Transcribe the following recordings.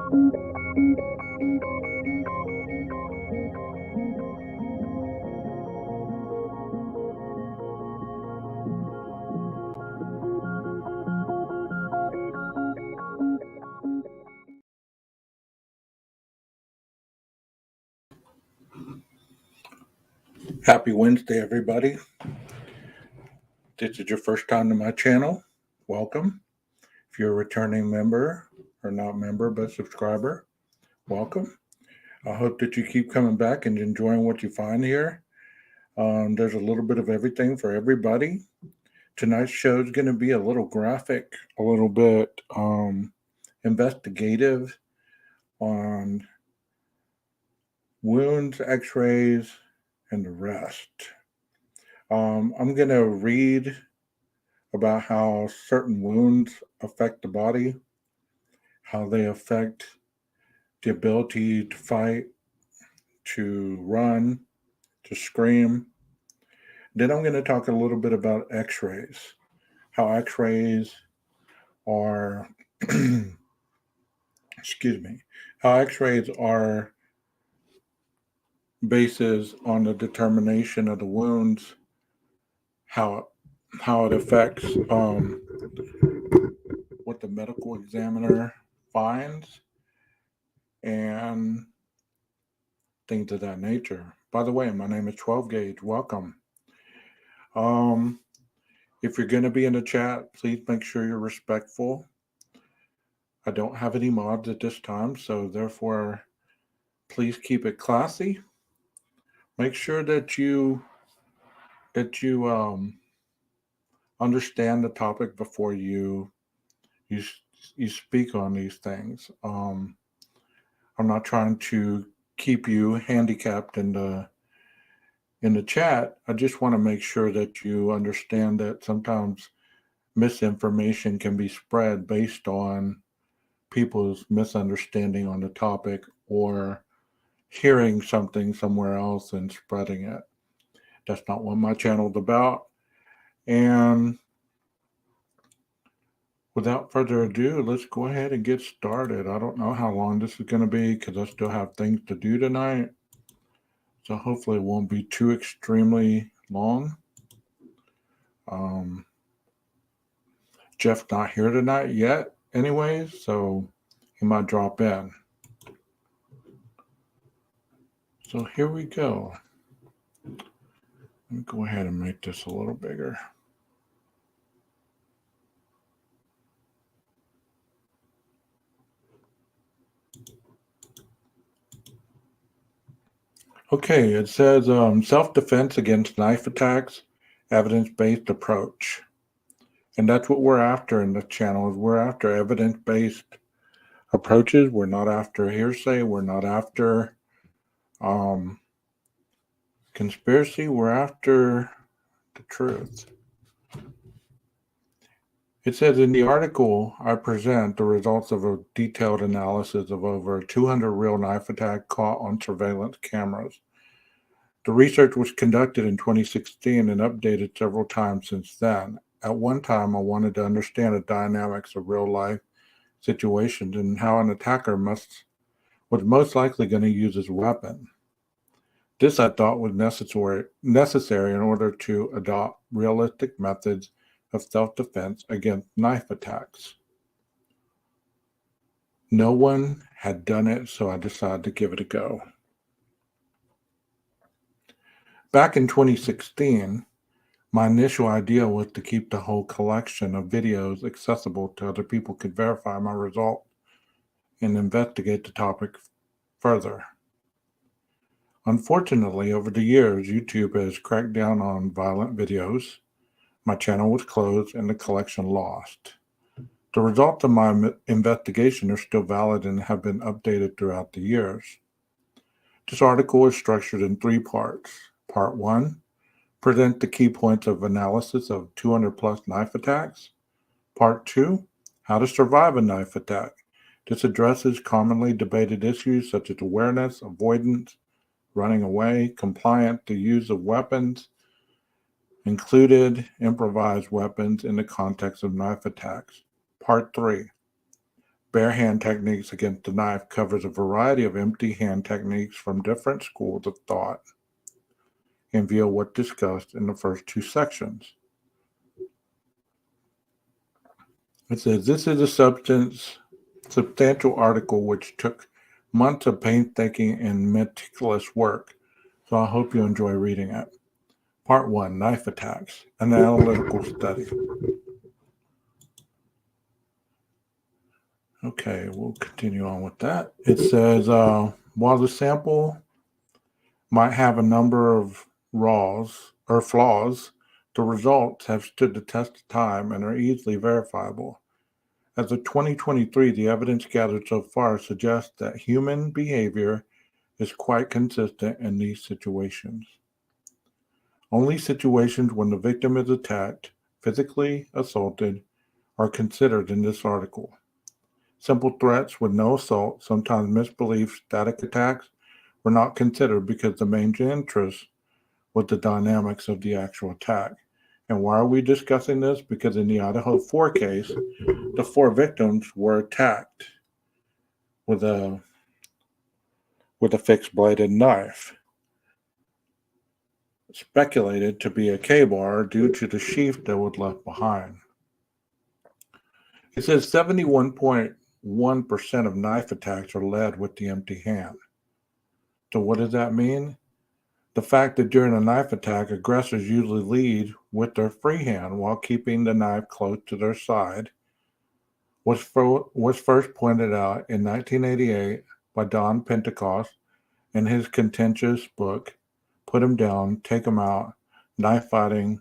Happy Wednesday, everybody. This is your first time to my channel. Welcome. If you're a returning member, or not member, but subscriber, welcome. I hope that you keep coming back and enjoying what you find here. There's a little bit of everything for everybody. Tonight's show is going to be a little graphic, a little bit investigative on wounds, x-rays, and the rest. I'm going to read about how certain wounds affect the body, how they affect the ability to fight, to run, to scream. Then I'm going to talk a little bit about x-rays, how x-rays are, excuse me, how x-rays are bases on the determination of the wounds, how it affects what the medical examiner finds, and things of that nature. By the way, my name is 12 Gauge. Welcome. If you're going to be in the chat, please make sure you're respectful. I don't have any mods at this time, so therefore, please keep it classy. Make sure that you understand the topic before you speak on these things. I'm not trying to keep you handicapped in the chat. I just want to make sure that you understand that sometimes misinformation can be spread based on people's misunderstanding on the topic or hearing something somewhere else and spreading it. That's not what my channel's about. And without further ado, let's go ahead and get started. I don't know how long this is going to be because I still have things to do tonight. So hopefully it won't be too extremely long. Jeff's not here tonight yet anyways, so he might drop in. So here we go. Let me go ahead and make this a little bigger. Okay, it says self-defense against knife attacks, evidence-based approach. And that's what we're after in the channel. Is we're after evidence-based approaches. We're not after hearsay. We're not after conspiracy. We're after the truth. It says in the article, I present the results of a detailed analysis of over 200 real knife attacks caught on surveillance cameras. The research was conducted in 2016 and updated several times since then. At one time, I wanted to understand the dynamics of real-life situations and how an attacker was most likely going to use his weapon. This, I thought, was necessary in order to adopt realistic methods of self-defense against knife attacks. No one had done it, so I decided to give it a go. Back in 2016, my initial idea was to keep the whole collection of videos accessible to other people could verify my result and investigate the topic further. Unfortunately, over the years, YouTube has cracked down on violent videos. My channel was closed and the collection lost. The results of my investigation are still valid and have been updated throughout the years. This article is structured in 3 parts. Part 1, present the key points of analysis of 200 plus knife attacks. Part 2, how to survive a knife attack. This addresses commonly debated issues such as awareness, avoidance, running away, compliance, the use of weapons, included improvised weapons in the context of knife attacks. Part 3, Bare hand techniques against the knife covers a variety of empty hand techniques from different schools of thought in view of what discussed in the first two sections. It says this is a substantial article which took months of painstaking and meticulous work, so I hope you enjoy reading it. Part 1, Knife Attacks, an Analytical Study. Okay, we'll continue on with that. It says, while the sample might have a number of flaws, the results have stood the test of time and are easily verifiable. As of 2023, the evidence gathered so far suggests that human behavior is quite consistent in these situations. Only situations when the victim is attacked, physically assaulted, are considered in this article. Simple threats with no assault, sometimes misbelief, static attacks, were not considered because the main interest was the dynamics of the actual attack. And why are we discussing this? Because in the IDAHO4 case, the 4 victims were attacked with a fixed-bladed knife, speculated to be a K-bar due to the sheath that was left behind. It says 71.1% of knife attacks are led with the empty hand. So what does that mean? The fact that during a knife attack, aggressors usually lead with their free hand while keeping the knife close to their side was first pointed out in 1988 by Don Pentecost in his contentious book, Put 'Em Down, Take 'Em Out, Knife Fighting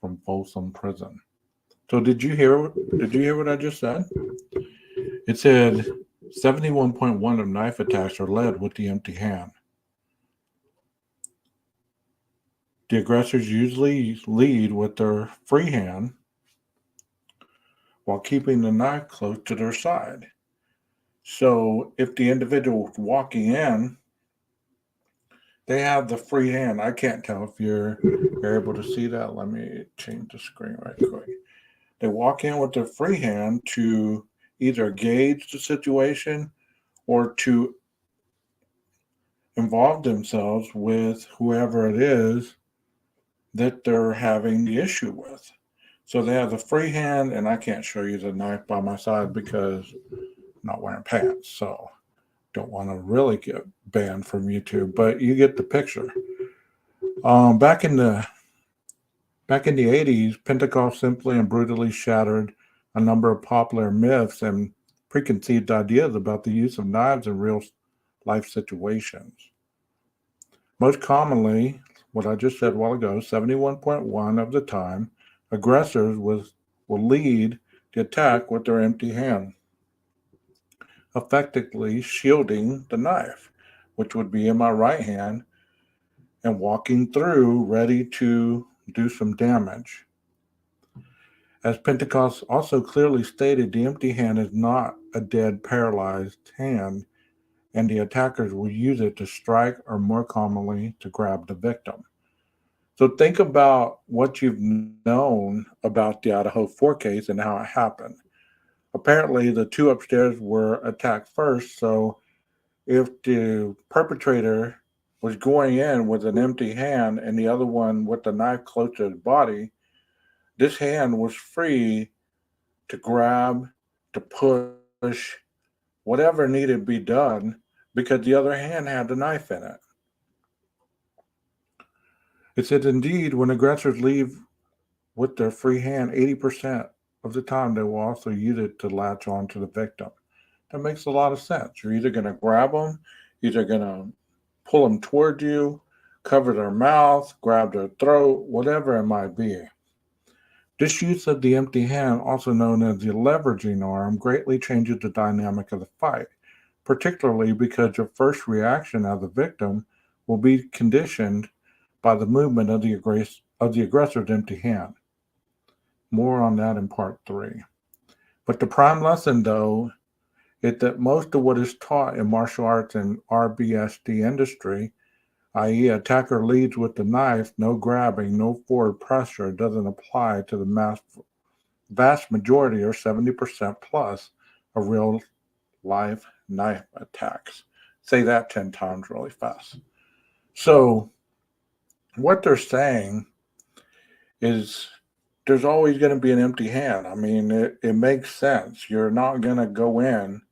from Folsom Prison. So did you hear what I just said? It said 71.1% of knife attacks are led with the empty hand. The aggressors usually lead with their free hand while keeping the knife close to their side. So if the individual is walking in, they have the free hand. I can't tell if you're able to see that. Let me change the screen right quick. They walk in with their free hand to either gauge the situation or to involve themselves with whoever it is that they're having the issue with. So they have the free hand, and I can't show you the knife by my side because I'm not wearing pants, so don't want to really get banned from YouTube, but you get the picture. Back in the 80s, Pentecost simply and brutally shattered a number of popular myths and preconceived ideas about the use of knives in real life situations. Most commonly, what I just said a while ago, 71.1% of the time, aggressors will lead the attack with their empty hand, effectively shielding the knife, which would be in my right hand, and walking through ready to do some damage. As Pentecost also clearly stated, the empty hand is not a dead, paralyzed hand, and the attackers will use it to strike or more commonly to grab the victim. So think about what you've known about the IDAHO4 case and how it happened. Apparently, the 2 upstairs were attacked first, so if the perpetrator was going in with an empty hand and the other one with the knife close to his body, this hand was free to grab, to push, whatever needed to be done because the other hand had the knife in it. It said, indeed, when aggressors leave with their free hand, 80% of the time they will also use it to latch on to the victim. That makes a lot of sense. You're either going to grab them, either going to pull them toward you, cover their mouth, grab their throat, whatever it might be. This use of the empty hand, also known as the leveraging arm, greatly changes the dynamic of the fight, particularly because your first reaction as a victim will be conditioned by the movement of the aggressor's empty hand. More on that in part 3. But the prime lesson, though, is that most of what is taught in martial arts and RBSD industry, i.e. attacker leads with the knife, no grabbing, no forward pressure, doesn't apply to the vast majority or 70% plus of real live knife attacks. Say that 10 times really fast. So, what they're saying is there's always going to be an empty hand. I mean, it makes sense. You're not going to go in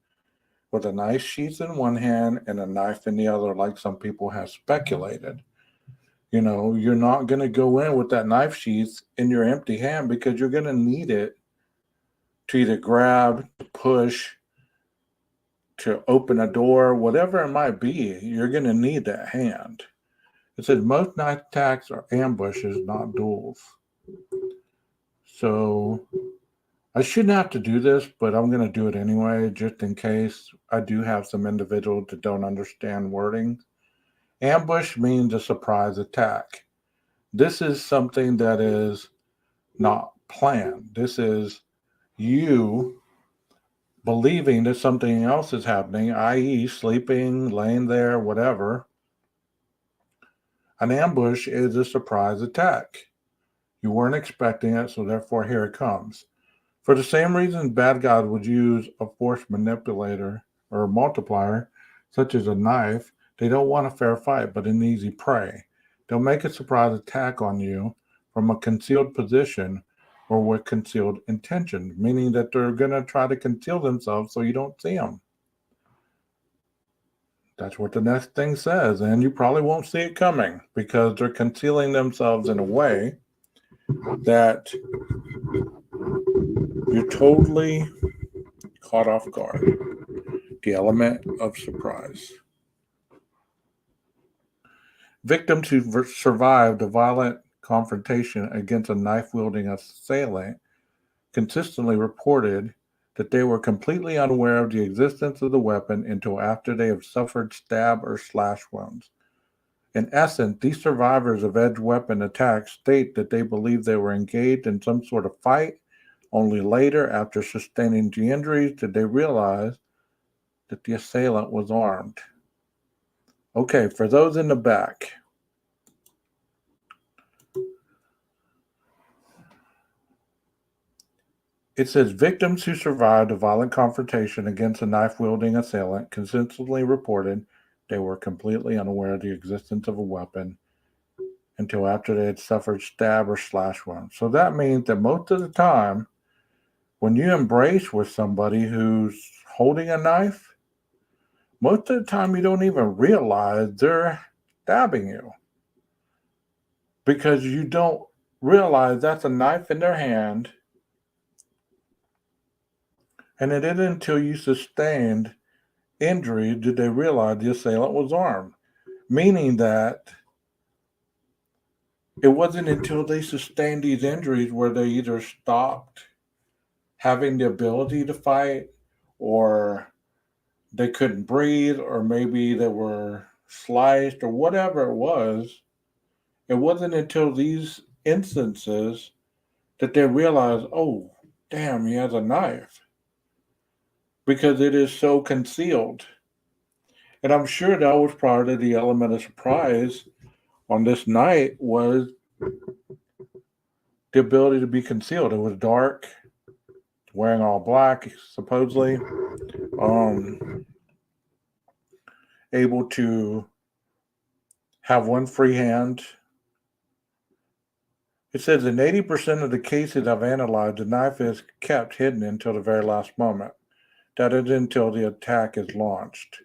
with a knife sheath in one hand and a knife in the other, like some people have speculated. You know, you're not going to go in with that knife sheath in your empty hand because you're going to need it to either grab, to push, to open a door, whatever it might be. You're going to need that hand. It says most knife attacks are ambushes, not duels. So I shouldn't have to do this, but I'm going to do it anyway, just in case I do have some individuals that don't understand wording. Ambush means a surprise attack. This is something that is not planned. This is you believing that something else is happening, i.e., sleeping, laying there, whatever. An ambush is a surprise attack. You weren't expecting it, so therefore here it comes. For the same reason bad guys would use a force manipulator or a multiplier, such as a knife, they don't want a fair fight, but an easy prey. They'll make a surprise attack on you from a concealed position or with concealed intention, meaning that they're going to try to conceal themselves so you don't see them. That's what the next thing says, and you probably won't see it coming because they're concealing themselves in a way that you're totally caught off guard. The element of surprise. Victims who survived a violent confrontation against a knife-wielding assailant consistently reported that they were completely unaware of the existence of the weapon until after they have suffered stab or slash wounds. In essence, these survivors of edged weapon attacks state that they believe they were engaged in some sort of fight. Only later, after sustaining the injuries, did they realize that the assailant was armed. Okay, for those in the back, it says victims who survived a violent confrontation against a knife-wielding assailant consistently reported they were completely unaware of the existence of a weapon until after they had suffered stab or slash wounds. So that means that most of the time, when you embrace with somebody who's holding a knife, most of the time you don't even realize they're stabbing you because you don't realize that's a knife in their hand, and it isn't until you sustained injury did they realize the assailant was armed, meaning that it wasn't until they sustained these injuries where they either stopped having the ability to fight, or they couldn't breathe, or maybe they were sliced, or whatever it was. It wasn't until these instances that they realized, oh, damn, he has a knife, because it is so concealed. And I'm sure that was part of the element of surprise on this night, was the ability to be concealed. It was dark, wearing all black, supposedly, able to have one free hand. It says in 80% of the cases I've analyzed, the knife is kept hidden until the very last moment. That is until the attack is launched.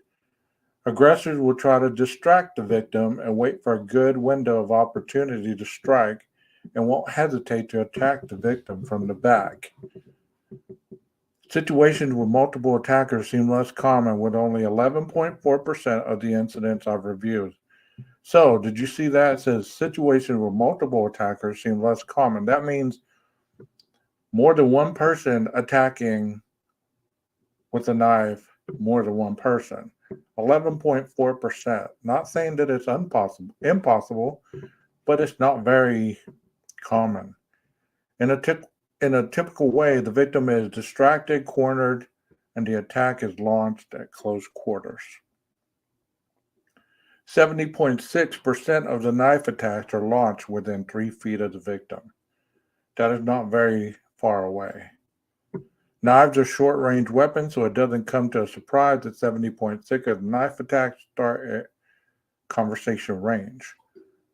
Aggressors will try to distract the victim and wait for a good window of opportunity to strike, and won't hesitate to attack the victim from the back. Situations with multiple attackers seem less common, with only 11.4% of the incidents I've reviewed. So, did you see that? It says situations with multiple attackers seem less common. That means more than one person attacking with a knife, more than one person. 11.4%. Not saying that it's impossible, but it's not very common. In a typical way, the victim is distracted, cornered, and the attack is launched at close quarters. 70.6% of the knife attacks are launched within 3 feet of the victim. That is not very far away. Knives are short-range weapons, so it doesn't come to a surprise that 70.6 of knife attacks start at conversation range.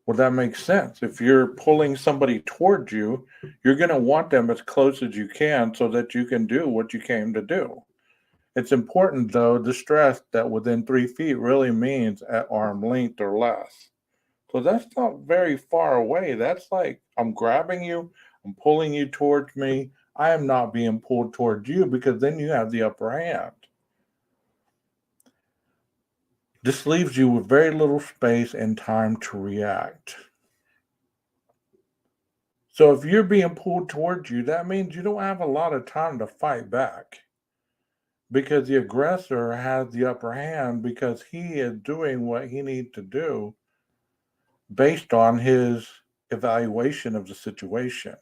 Well, that makes sense. If you're pulling somebody towards you, you're going to want them as close as you can so that you can do what you came to do. It's important, though, to stress that within 3 feet really means at arm length or less. So that's not very far away. That's like I'm grabbing you, I'm pulling you towards me. I am not being pulled towards you because then you have the upper hand. This leaves you with very little space and time to react. So if you're being pulled towards you, that means you don't have a lot of time to fight back because the aggressor has the upper hand because he is doing what he needs to do based on his evaluation of the situation.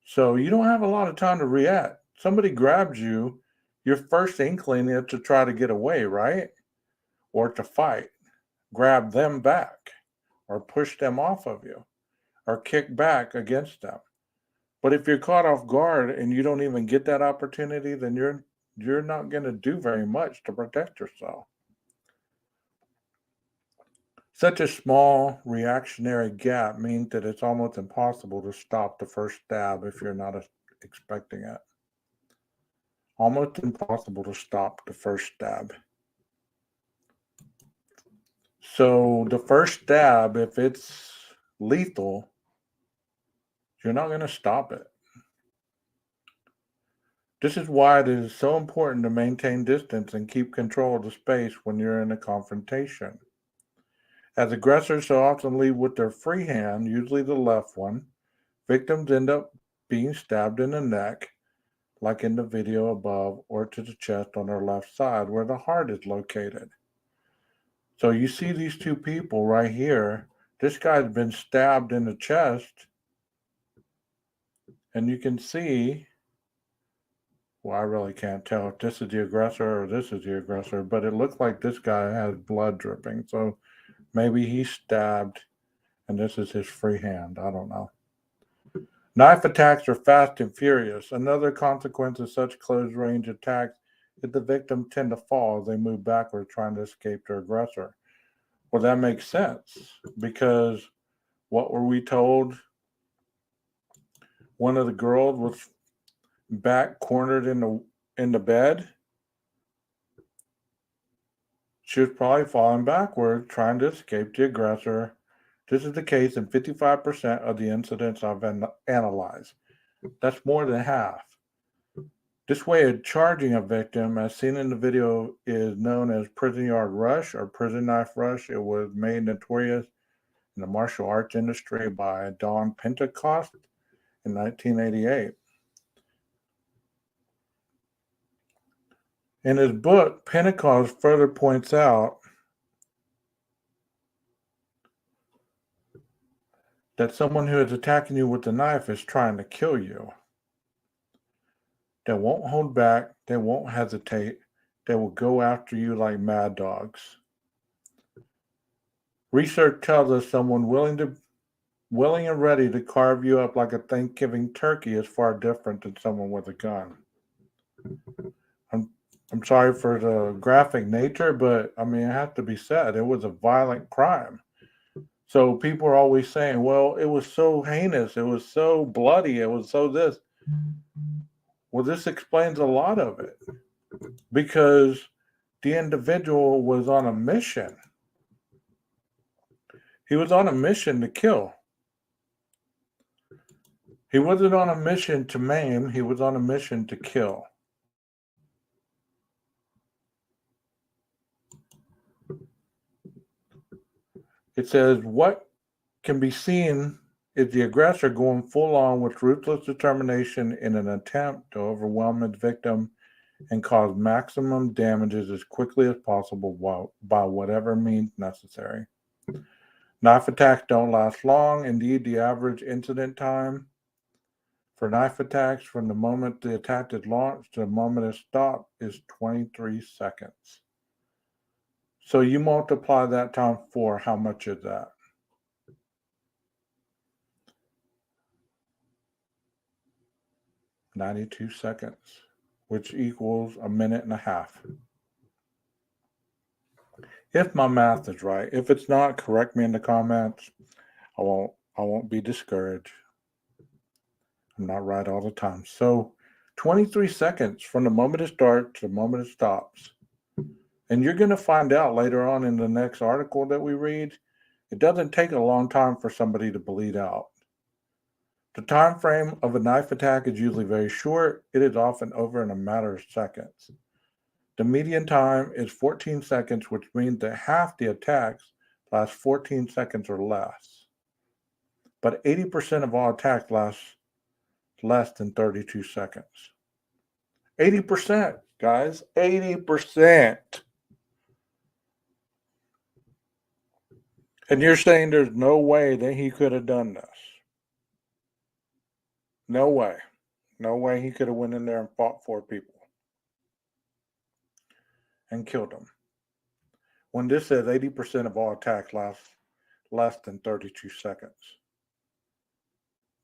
So you don't have a lot of time to react. Somebody grabs you, your first inkling is to try to get away, right? Or to fight, grab them back, or push them off of you, or kick back against them. But if you're caught off guard and you don't even get that opportunity, then you're not going to do very much to protect yourself. Such a small reactionary gap means that it's almost impossible to stop the first stab if you're not expecting it. Almost impossible to stop the first stab. So the first stab, if it's lethal, you're not going to stop it. This is why it is so important to maintain distance and keep control of the space when you're in a confrontation. As aggressors so often lead with their free hand, usually the left one, victims end up being stabbed in the neck, like in the video above, or to the chest on their left side where the heart is located. So you see these two people right here. This guy's been stabbed in the chest, and you can see, well, I really can't tell if this is the aggressor or this is the aggressor, but it looks like this guy has blood dripping. So maybe he's stabbed, and this is his free hand. I don't know. Knife attacks are fast and furious. Another consequence of such close-range attacks is the victims tend to fall as they move backward trying to escape their aggressor. Well, that makes sense because what were we told? One of the girls was back cornered in the bed. She was probably falling backward trying to escape the aggressor. This is the case in 55% of the incidents I've analyzed. That's more than half. This way of charging a victim, as seen in the video, is known as prison yard rush or prison knife rush. It was made notorious in the martial arts industry by Don Pentecost in 1988. In his book, Pentecost further points out that someone who is attacking you with a knife is trying to kill you. They won't hold back. They won't hesitate. They will go after you like mad dogs. Research tells us someone willing and ready to carve you up like a Thanksgiving turkey is far different than someone with a gun. I'm sorry for the graphic nature, but I mean, it has to be said. It was a violent crime. So people are always saying, well, it was so heinous. It was so bloody. It was so this. Well, this explains a lot of it because the individual was on a mission. He was on a mission to kill. He wasn't on a mission to maim. He was on a mission to kill. It says, what can be seen is the aggressor going full on with ruthless determination in an attempt to overwhelm his victim and cause maximum damages as quickly as possible by whatever means necessary. Knife attacks don't last long. Indeed, the average incident time for knife attacks from the moment the attack is launched to the moment it stops is 23 seconds. So you multiply that times 4, how much is that? 92 seconds. which equals a minute and a half. If my math is right. If it's not, correct me in the comments. I won't be discouraged. I'm not right all the time. So 23 seconds from the moment it starts to the moment it stops. And you're going to find out later on in the next article that we read, it doesn't take a long time for somebody to bleed out. The time frame of a knife attack is usually very short. It is often over in a matter of seconds. The median time is 14 seconds, which means that half the attacks last 14 seconds or less. But 80% of all attacks last less than 32 seconds. 80%, guys, 80%. And you're saying there's no way that he could have done this? No way. No way he could have went in there and fought 4 people and killed them. When this says 80% of all attacks last less than 32 seconds.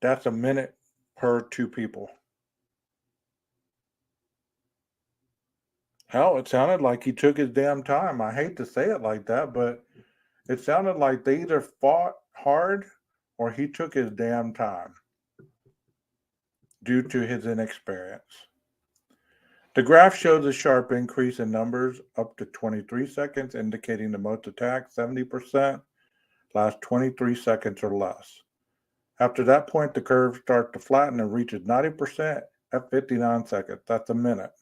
That's a minute per 2 people. Hell, it sounded like he took his damn time. I hate to say it like that, but it sounded like they either fought hard or he took his damn time due to his inexperience. The graph shows a sharp increase in numbers up to 23 seconds, indicating the most attacks, 70%, last 23 seconds or less. After that point, the curve starts to flatten and reaches 90% at 59 seconds. That's a minute.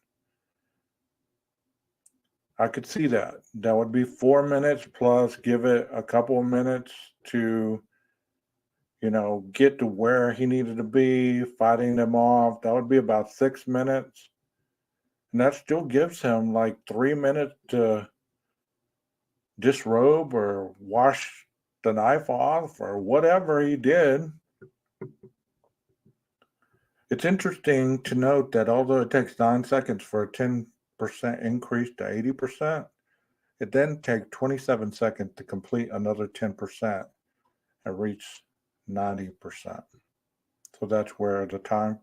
I could see that. That would be 4 minutes plus give it a couple of minutes to, get to where he needed to be, fighting them off. That would be about 6 minutes. And that still gives him like 3 minutes to disrobe or wash the knife off or whatever he did. It's interesting to note that although it takes 9 seconds for a 10% increase to 80%, it then takes 27 seconds to complete another 10% and reach 90%. So that's where the time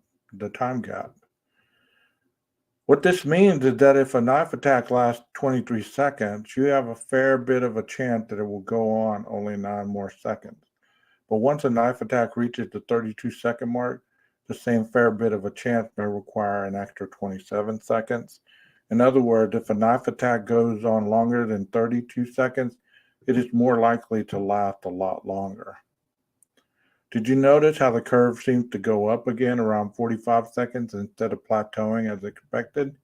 gap. What this means is that if a knife attack lasts 23 seconds, you have a fair bit of a chance that it will go on only 9 more seconds. But once a knife attack reaches the 32-second mark, the same fair bit of a chance may require an extra 27 seconds. In other words, if a knife attack goes on longer than 32 seconds, it is more likely to last a lot longer. Did you notice how the curve seems to go up again around 45 seconds instead of plateauing as expected?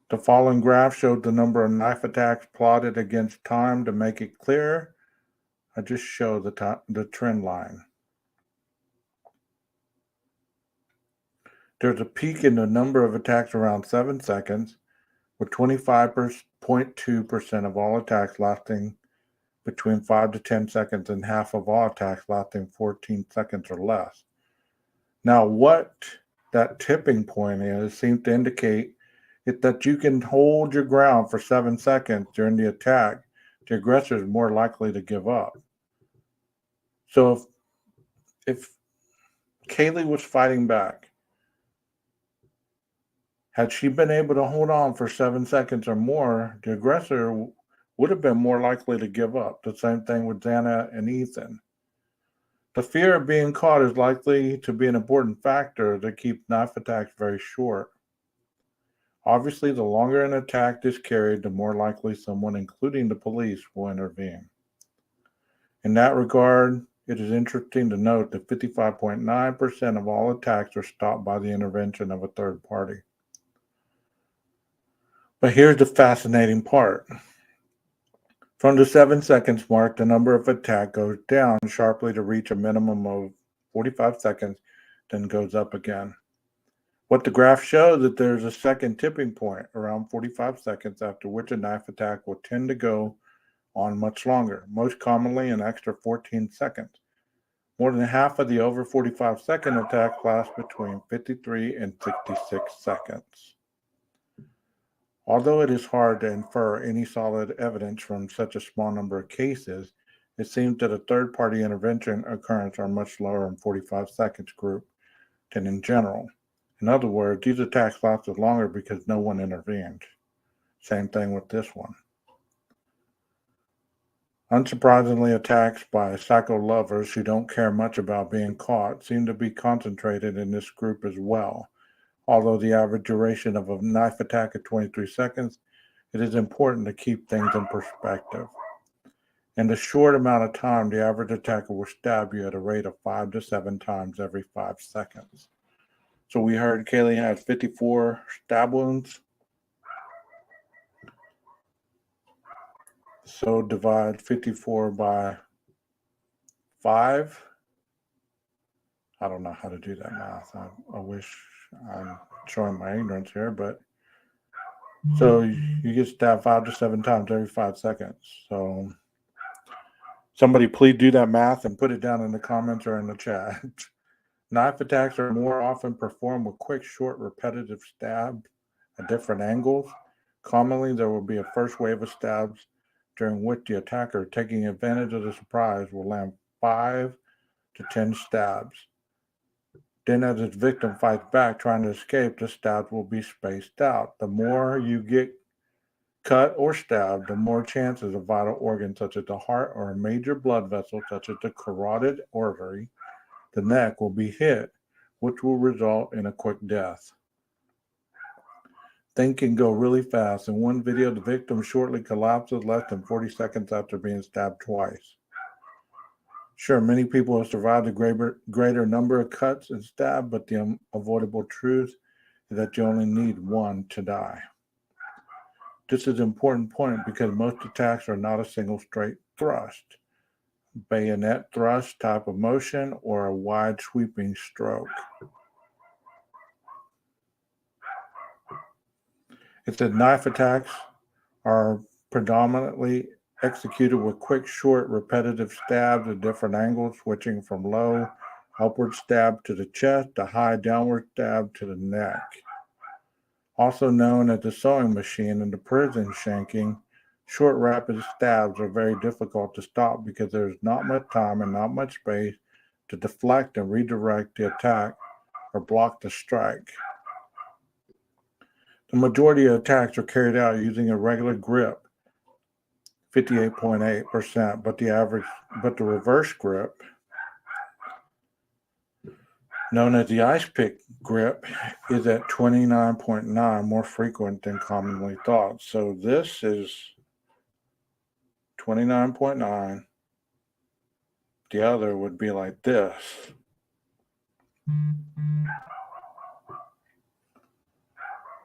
The following graph showed the number of knife attacks plotted against time to make it clear. I just show the trend line. There's a peak in the number of attacks around 7 seconds, with 25.2% of all attacks lasting between 5 to 10 seconds and half of all attacks lasting 14 seconds or less. Now, what that tipping point is seems to indicate that you can hold your ground for 7 seconds during the attack. The aggressor is more likely to give up. So if Kaylee was fighting back, had she been able to hold on for 7 seconds or more, the aggressor would have been more likely to give up. The same thing with Xana and Ethan. The fear of being caught is likely to be an important factor to keep knife attacks very short. Obviously, the longer an attack is carried, the more likely someone, including the police, will intervene. In that regard, it is interesting to note that 55.9% of all attacks are stopped by the intervention of a third party. But here's the fascinating part. From the 7 seconds mark, the number of attacks goes down sharply to reach a minimum of 45 seconds, then goes up again. What the graph shows is that there's a second tipping point around 45 seconds, after which a knife attack will tend to go on much longer, most commonly an extra 14 seconds. More than half of the over 45-second attacks last between 53 and 66 seconds. Although it is hard to infer any solid evidence from such a small number of cases, It seems that a third-party intervention occurrence are much lower in 45 seconds group than in general. In other words, these attacks lasted longer because no one intervened. Same thing with this one. Unsurprisingly, attacks by psycho lovers who don't care much about being caught seem to be concentrated in this group as well. Although the average duration of a knife attack is 23 seconds, it is important to keep things in perspective. In a short amount of time, the average attacker will stab you at a rate of 5 to 7 times every 5 seconds. So we heard Kaylee had 54 stab wounds. So divide 54 by 5. I don't know how to do that math. I wish I'm showing my ignorance here, but so you get stabbed 5 to 7 times every 5 seconds. So somebody please do that math and put it down in the comments or in the chat. Knife attacks are more often performed with quick, short, repetitive stabs at different angles. Commonly, there will be a first wave of stabs during which the attacker, taking advantage of the surprise, will land 5 to 10 stabs. Then as its victim fights back trying to escape, the stabs will be spaced out. The more you get cut or stabbed, the more chances a vital organ such as the heart or a major blood vessel such as the carotid artery, the neck, will be hit, which will result in a quick death. Things can go really fast. In one video, the victim shortly collapses less than 40 seconds after being stabbed twice. Sure, many people have survived a greater number of cuts and stabs, but the unavoidable truth is that you only need one to die. This is an important point because most attacks are not a single straight thrust, bayonet thrust type of motion, or a wide sweeping stroke. It says knife attacks are predominantly executed with quick, short, repetitive stabs at different angles, switching from low upward stab to the chest to high downward stab to the neck. Also known as the sewing machine in the prison shanking, short, rapid stabs are very difficult to stop because there is not much time and not much space to deflect and redirect the attack or block the strike. The majority of attacks are carried out using a regular grip, 58.8%, but the reverse grip, known as the ice pick grip, is at 29.9, more frequent than commonly thought. So this is 29.9. The other would be like this.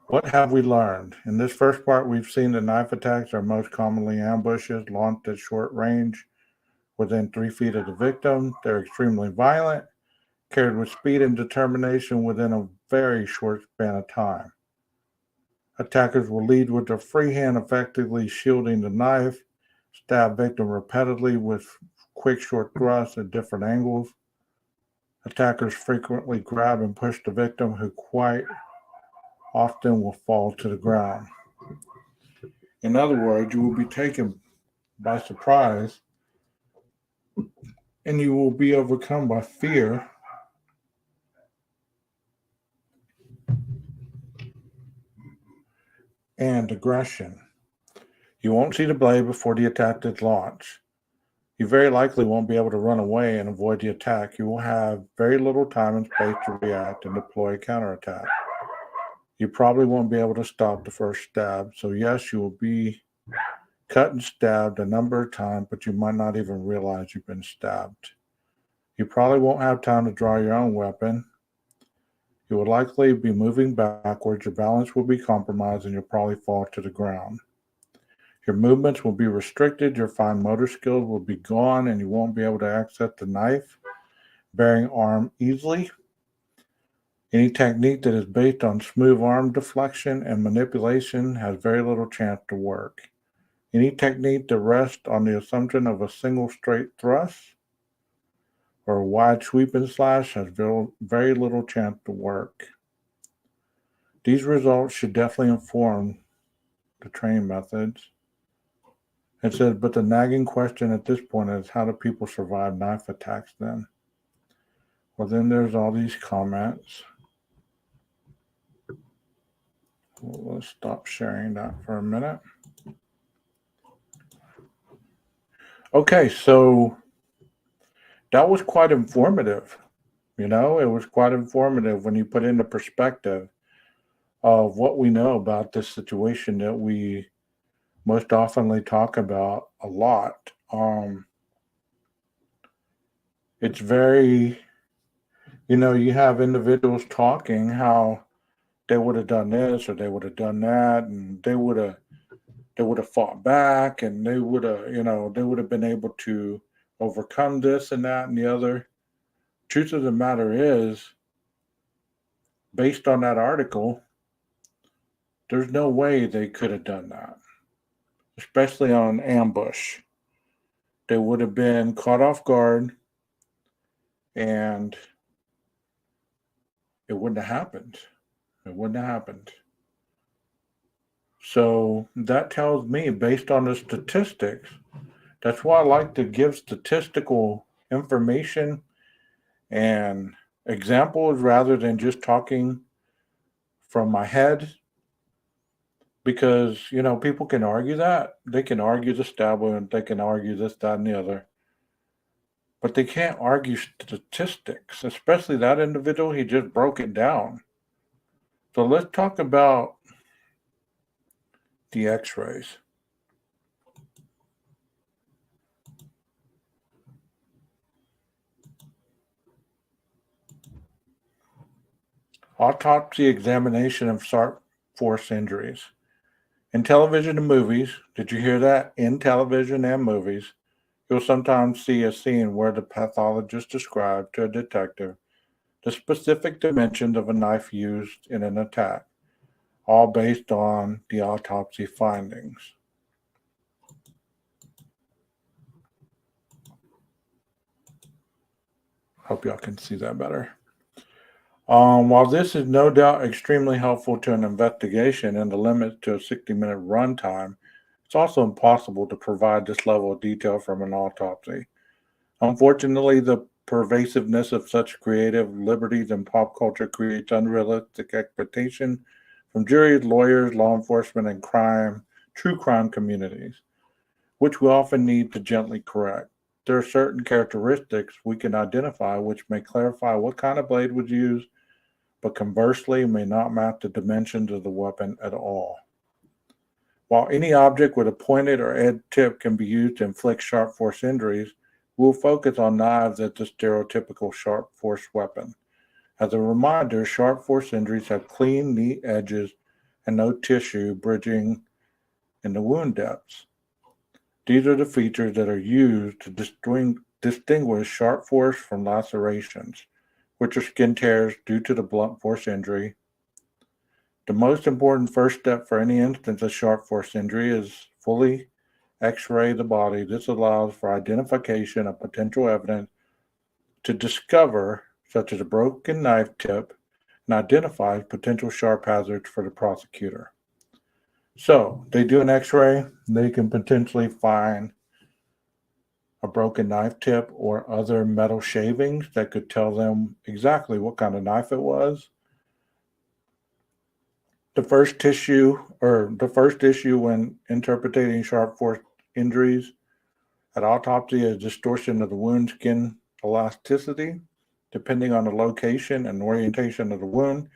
What have we learned? In this first part, we've seen that knife attacks are most commonly ambushes launched at short range within 3 feet of the victim. They're extremely violent, carried with speed and determination within a very short span of time. Attackers will lead with their free hand, effectively shielding the knife, stab victim repeatedly with quick, short thrusts at different angles. Attackers frequently grab and push the victim, who quite often will fall to the ground. In other words, you will be taken by surprise and you will be overcome by fear and aggression. You won't see the blade before the attack is launched. You very likely won't be able to run away and avoid the attack. You will have very little time and space to react and deploy a counterattack. You probably won't be able to stop the first stab. So yes, you will be cut and stabbed a number of times, but you might not even realize you've been stabbed. You probably won't have time to draw your own weapon. You will likely be moving backwards. Your balance will be compromised and you'll probably fall to the ground. Your movements will be restricted. Your fine motor skills will be gone and you won't be able to access the knife bearing arm easily. Any technique that is based on smooth arm deflection and manipulation has very little chance to work. Any technique that rests on the assumption of a single straight thrust or a wide sweeping slash has very little chance to work. These results should definitely inform the training methods It says, but the nagging question at this point is, how do people survive knife attacks then? Well, then there's all these comments. Well, let's stop sharing that for a minute. Okay, so that was quite informative. You know, it was quite informative when you put into perspective of what we know about this situation that we most oftenly talk about a lot. It's very, you have individuals talking how they would have done this or they would have done that, and they would have fought back, and they would have, they would have been able to overcome this and that and the other. Truth of the matter is, based on that article, there's no way they could have done that, especially on an ambush. They would have been caught off guard, and it wouldn't have happened. It wouldn't have happened. So that tells me, based on the statistics, that's why I like to give statistical information and examples rather than just talking from my head. Because, people can argue that. They can argue the establishment, they can argue this, that, and the other. But they can't argue statistics, especially that individual. He just broke it down. So let's talk about the x-rays. Autopsy examination of sharp force injuries. In television and movies, did you hear that? In television and movies, you'll sometimes see a scene where the pathologist describes to a detective the specific dimensions of a knife used in an attack, all based on the autopsy findings. Hope y'all can see that better. While this is no doubt extremely helpful to an investigation and the limit to a 60-minute runtime, it's also impossible to provide this level of detail from an autopsy. Unfortunately, the pervasiveness of such creative liberties in pop culture creates unrealistic expectation from juries, lawyers, law enforcement, and true crime communities, which we often need to gently correct. There are certain characteristics we can identify which may clarify what kind of blade was used, but conversely may not map the dimensions of the weapon at all. While any object with a pointed or edged tip can be used to inflict sharp force injuries, we'll focus on knives as the stereotypical sharp force weapon. As a reminder, sharp force injuries have clean, neat edges and no tissue bridging in the wound depths. These are the features that are used to distinguish sharp force from lacerations, which are skin tears due to the blunt force injury. The most important first step for any instance of sharp force injury is fully x-ray the body. This allows for identification of potential evidence to discover, such as a broken knife tip, and identifies potential sharp hazards for the prosecutor. So they do an x-ray, they can potentially find a broken knife tip or other metal shavings that could tell them exactly what kind of knife it was. The first issue when interpreting sharp force injuries at autopsy is distortion of the wound skin elasticity. Depending on the location and orientation of the wound,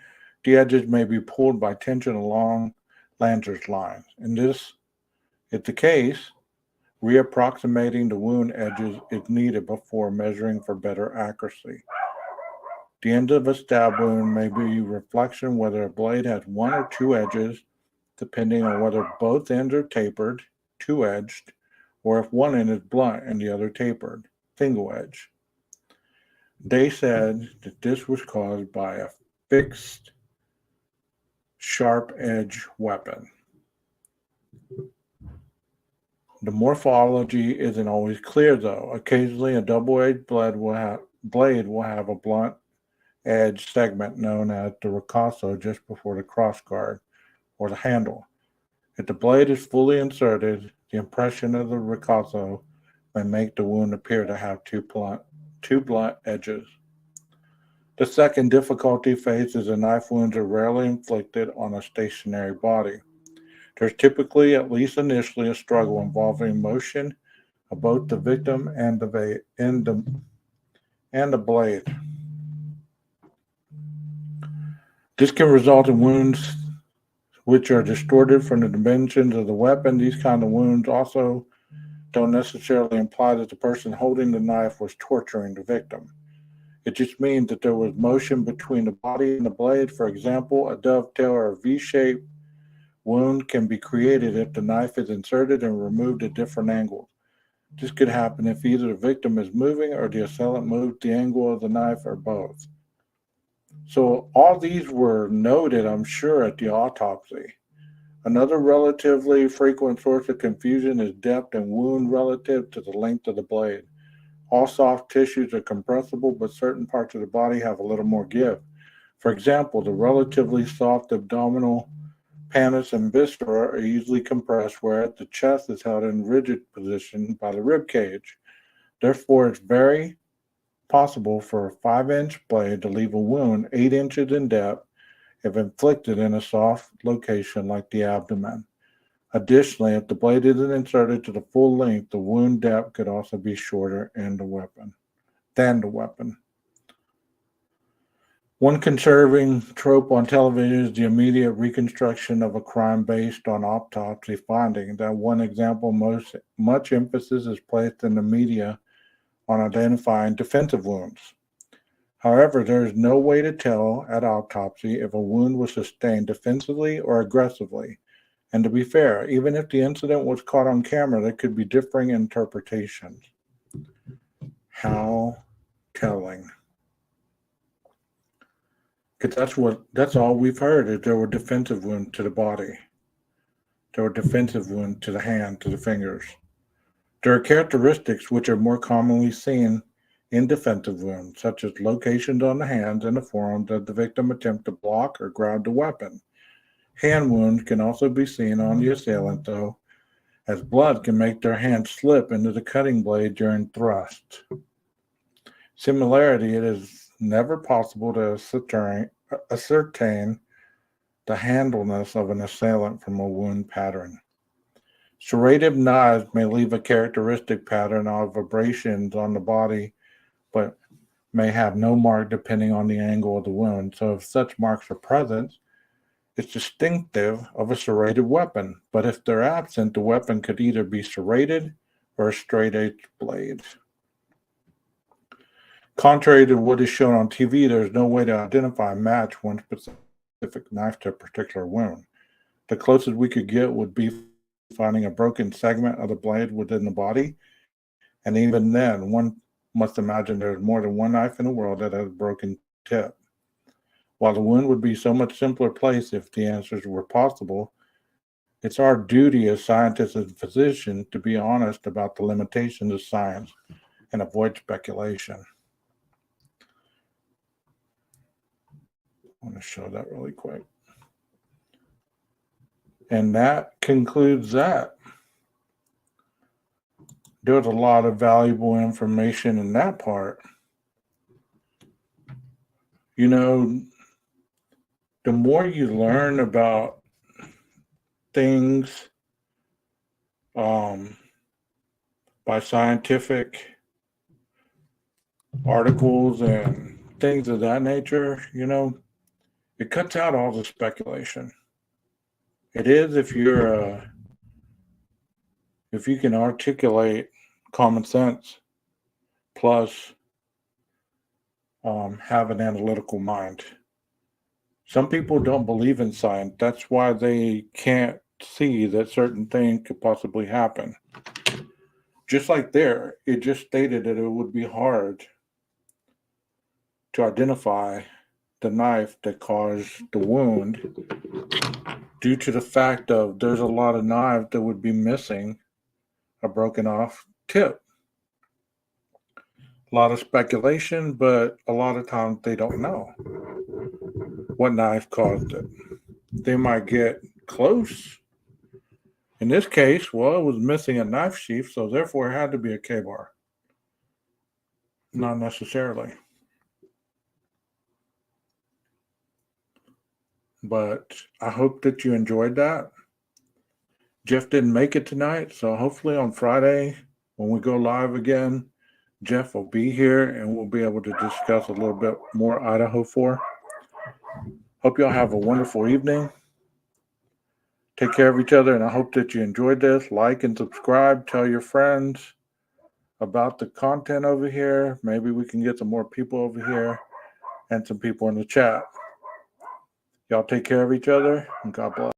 the edges may be pulled by tension along Lanzer's lines. In this is the case, reapproximating the wound edges is needed before measuring for better accuracy. The end of a stab wound may be reflection whether a blade has one or two edges, depending on whether both ends are tapered, two-edged, or if one end is blunt and the other tapered, single edge. They said that this was caused by a fixed sharp edge weapon. The morphology isn't always clear though. Occasionally a double-edged blade will have a blunt edge segment known as the ricasso just before the crossguard or the handle. If the blade is fully inserted, The impression of the ricasso may make the wound appear to have two blunt edges. The second difficulty faced is that knife wounds are rarely inflicted on a stationary body. There's typically, at least initially, a struggle involving motion of both the victim and the blade. This can result in wounds which are distorted from the dimensions of the weapon. These kind of wounds also don't necessarily imply that the person holding the knife was torturing the victim. It just means that there was motion between the body and the blade. For example, a dovetail or a V-shaped wound can be created if the knife is inserted and removed at different angles. This could happen if either the victim is moving or the assailant moved the angle of the knife or both. So all these were noted, I'm sure, at the autopsy. Another relatively frequent source of confusion is depth and wound relative to the length of the blade. All soft tissues are compressible, but certain parts of the body have a little more give. For example, the relatively soft abdominal pannus and viscera are easily compressed, whereas the chest is held in rigid position by the rib cage. Therefore, it's very possible for a 5-inch blade to leave a wound 8 inches in depth if inflicted in a soft location like the abdomen. Additionally, if the blade isn't inserted to the full length, the wound depth could also be shorter than the weapon. One concerning trope on television is the immediate reconstruction of a crime based on autopsy findings. That one example, much emphasis is placed in the media on identifying defensive wounds. However, there is no way to tell at autopsy if a wound was sustained defensively or aggressively. And to be fair, even if the incident was caught on camera, there could be differing interpretations. How telling. Because that's all we've heard is there were defensive wounds to the body. There were defensive wounds to the hand, to the fingers. There are characteristics which are more commonly seen in defensive wounds, such as locations on the hands and the forearms as the victim attempts to block or grab the weapon. Hand wounds can also be seen on the assailant, though, as blood can make their hand slip into the cutting blade during thrust. Similarly, it is never possible to ascertain the handleness of an assailant from a wound pattern. Serrated knives may leave a characteristic pattern of abrasions on the body, but may have no mark depending on the angle of the wound. So if such marks are present, it's distinctive of a serrated weapon. But if they're absent, the weapon could either be serrated or a straight-edge blade. Contrary to what is shown on TV, there's no way to identify and match one specific knife to a particular wound. The closest we could get would be finding a broken segment of the blade within the body. And even then, one must imagine there's more than one knife in the world that has a broken tip. While the wound would be so much simpler place if the answers were possible, it's our duty as scientists and physicians to be honest about the limitations of science and avoid speculation. I want to show that really quick. And that concludes that. There was a lot of valuable information in that part. You know, the more you learn about things by scientific articles and things of that nature, you know, it cuts out all the speculation. It is if you can articulate common sense plus have an analytical mind. Some people don't believe in science. That's why they can't see that certain things could possibly happen. Just like there, it just stated that it would be hard to identify the knife that caused the wound due to the fact of there's a lot of knives that would be missing a broken off tip. A lot of speculation, but a lot of times they don't know what knife caused it. They might get close, In this case, well, it was missing a knife sheath, so therefore it had to be a K-bar. Not necessarily. But I hope that you enjoyed that. Jeff didn't make it tonight, so hopefully on Friday when we go live again, Jeff will be here and we'll be able to discuss a little bit more Idaho 4. Hope y'all have a wonderful evening. Take care of each other, and I hope that you enjoyed this. Like and subscribe. Tell your friends about the content over here. Maybe we can get some more people over here and some people in the chat. Y'all take care of each other, and God bless.